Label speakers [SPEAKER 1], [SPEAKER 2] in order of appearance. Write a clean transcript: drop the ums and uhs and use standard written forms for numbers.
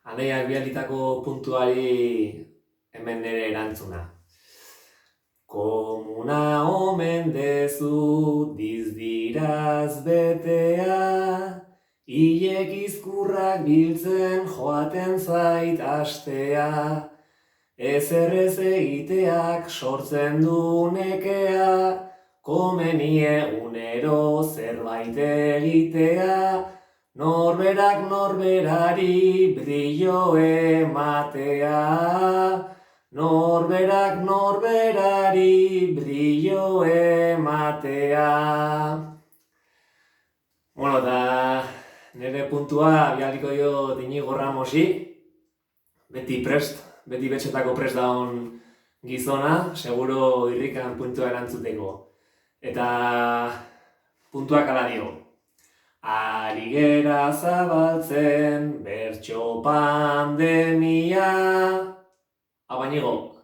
[SPEAKER 1] Aneiak bidalitako puntuari hemen nire erantzuna. Komuna omen dezu dizdiraz betea, hilek izkurrak biltzen joaten zait astea, ezer egiteak sortzen du nekea, komenie unero zerbait egitea, norberak norberari brillo ematea, norberak norberari brillo ematea. Eta nire puntua bialiko dio Iñigo Ramosi, beti betxetako prest daun gizona, seguro irrikan puntua erantzuteko. Eta puntuak ala dio. Ari gera zabaltzen bertso pandemia. Iñigo.